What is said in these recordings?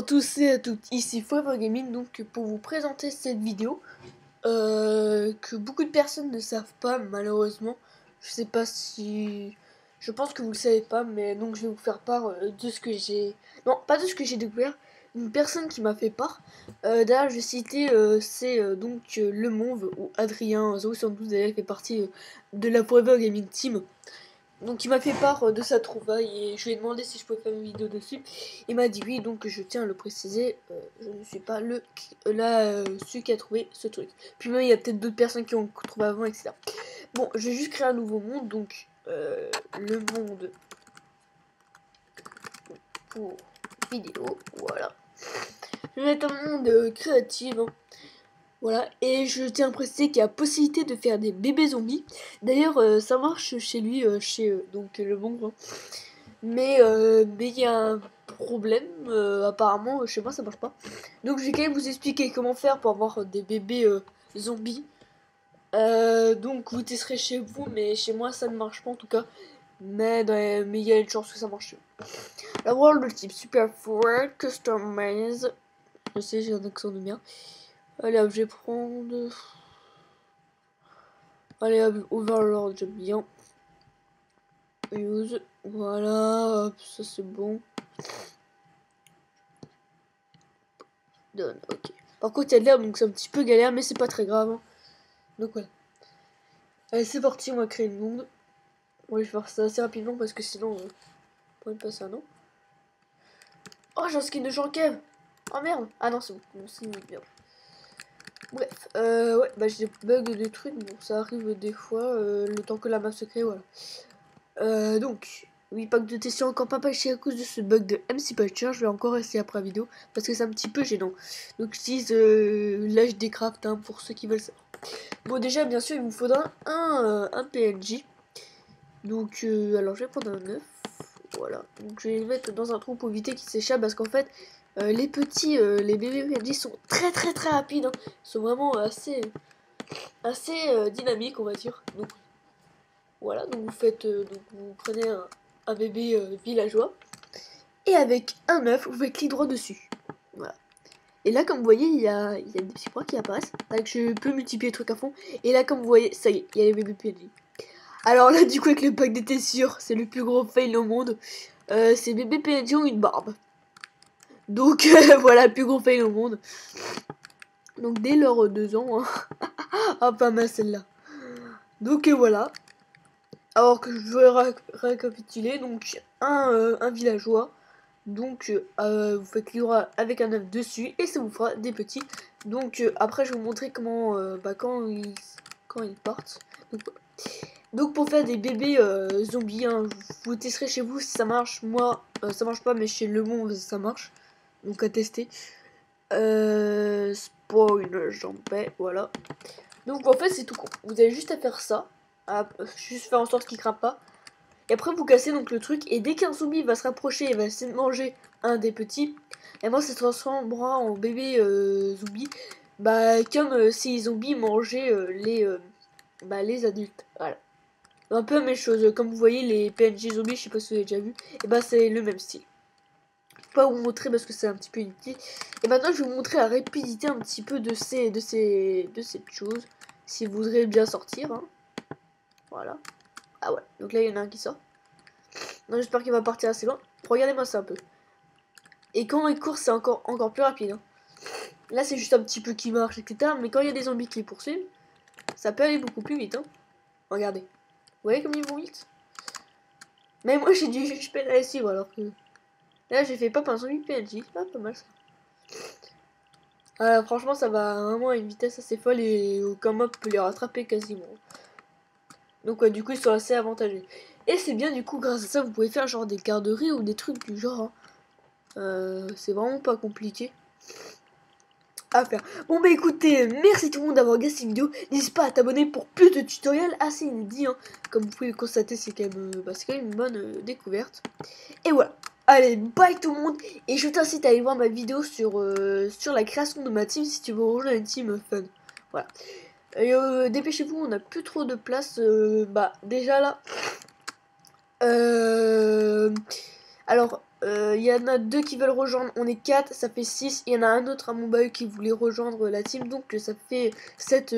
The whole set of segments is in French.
tous et à toutes, ici Forever Gaming, donc pour vous présenter cette vidéo que beaucoup de personnes ne savent pas malheureusement. Je sais pas si... Je pense que vous le savez pas, mais donc je vais vous faire part de ce que j'ai... Non, pas de ce que j'ai découvert, une personne qui m'a fait part. D'ailleurs, je vais citer, c'est donc Le Mauve ou Adrien 072, d'ailleurs, il fait partie de la Forever Gaming Team. Donc il m'a fait part de sa trouvaille et je lui ai demandé si je pouvais faire une vidéo dessus. Il m'a dit oui, donc je tiens à le préciser, je ne suis pas celui qui a trouvé ce truc. Puis même il y a peut-être d'autres personnes qui ont trouvé avant, etc. Bon, je vais juste créer un nouveau monde, donc le monde pour vidéo, voilà. Je vais mettre un monde créatif, hein. Voilà, et je tiens à préciser qu'il y a possibilité de faire des bébés zombies. D'ailleurs, ça marche chez lui, donc le bon, hein. Mais il y a un problème, apparemment, chez moi ça marche pas. Donc je vais quand même vous expliquer comment faire pour avoir des bébés zombies. Donc vous testerez chez vous, mais chez moi ça ne marche pas en tout cas. Mais il y a une chance que ça marche. La world de type super forward, customize. Je sais, j'ai un accent de bien. Allez hop, je vais prendre... Allez hop, overlord, j'aime bien. Use, voilà, hop, ça c'est bon. Donne, ok. Par contre, il y a de l'herbe, donc c'est un petit peu galère, mais c'est pas très grave, hein. Donc voilà. Allez, c'est parti, on va créer le monde. Bon, je vais faire ça assez rapidement parce que sinon, on pourrait passer un an. Oh, j'ai un skin de Jean Kev. Oh merde. Ah non, c'est bon. Bon, c'est bien. Bref, ouais, bah j'ai des bugs de trucs, bon, ça arrive des fois, le temps que la map se crée, voilà. Donc, 8 packs de testion encore pas patché à cause de ce bug de MC Patcher. Je vais encore essayer après la vidéo parce que c'est un petit peu gênant. Donc, j'utilise l'âge des crafts, hein, pour ceux qui veulent savoir. Bon, déjà, bien sûr, il vous faudra un PNJ. Donc, alors je vais prendre un œuf. Voilà. Donc, je vais le mettre dans un trou pour éviter qu'il s'échappe parce qu'en fait, les bébés PNJ sont très rapides, hein. Ils sont vraiment assez dynamiques, on va dire. Donc, voilà, donc vous prenez un bébé villageois et avec un œuf, vous faites clic droit dessus. Voilà. Et là, comme vous voyez, il y a des petits points qui apparaissent. Avec je peux multiplier les trucs à fond. Et là, comme vous voyez, ça y est, il y a les bébés PNJ. Alors là, du coup, avec le pack d'été sûr, c'est le plus gros fail au monde. Ces bébés PNJ ont une barbe. Donc voilà, le plus gros fail au monde. Donc dès leurs 2 ans, hein. Ah, pas mal celle-là. Donc voilà. Alors que je vais récapituler, donc un villageois, donc vous faites l'ura avec un œuf dessus et ça vous fera des petits. Donc après je vais vous montrer comment quand ils partent. Donc pour faire des bébés zombies, hein, vous testerez chez vous si ça marche. Moi ça marche pas, mais chez Le Monde ça marche. Donc à tester. Spoiler, j'en paie, voilà. Donc en fait c'est tout con. Vous avez juste à faire ça. À juste faire en sorte qu'il crame pas. Et après vous cassez donc le truc. Et dès qu'un zombie va se rapprocher et va essayer de manger un des petits, et moi ça se transformera en bébé zombie. Bah comme si les zombies mangeaient les adultes. Voilà. Un peu la même chose. Comme vous voyez les PNJ zombies, je sais pas si vous avez déjà vu. Et bah c'est le même style. Je vais pas vous montrer parce que c'est un petit peu inutile. Et maintenant je vais vous montrer la rapidité un petit peu de cette chose. Si vous voudrez bien sortir, hein. Voilà. Ah ouais, donc là il y en a un qui sort. Non, j'espère qu'il va partir assez loin. Regardez-moi ça un peu. Et quand il court, c'est encore plus rapide, hein. Là c'est juste un petit peu qui marche, etc. Mais quand il y a des zombies qui les poursuivent, ça peut aller beaucoup plus vite, hein. Regardez. Vous voyez comme ils vont vite? Mais moi je peine à les suivre alors que... Là j'ai fait pop un zombie PNJ. Ah, pas mal ça. Franchement ça va vraiment à une vitesse assez folle et aucun mob peut les rattraper quasiment. Donc du coup ils sont assez avantagés. Et c'est bien, du coup grâce à ça vous pouvez faire genre des garderies ou des trucs du genre, hein. C'est vraiment pas compliqué à faire. Bon bah écoutez, merci tout le monde d'avoir regardé cette vidéo. N'hésite pas à t'abonner pour plus de tutoriels assez inédits, hein. Comme vous pouvez le constater, c'est quand même une bonne découverte. Et voilà. Allez, bye tout le monde. Et je t'incite à aller voir ma vidéo sur la création de ma team si tu veux rejoindre une team fun. Voilà. Et dépêchez-vous, on n'a plus trop de place. Déjà là. Alors, Il y en a 2 qui veulent rejoindre, on est 4, ça fait 6. Il y en a un autre à mon bahut qui voulait rejoindre la team, donc ça fait 7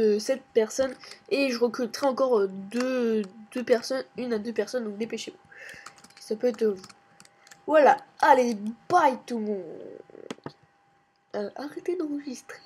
personnes. Et je recruterai encore 2 personnes, 1 à 2 personnes, donc dépêchez-vous. Ça peut être vous. Voilà, allez, bye tout le monde. Arrêtez d'enregistrer.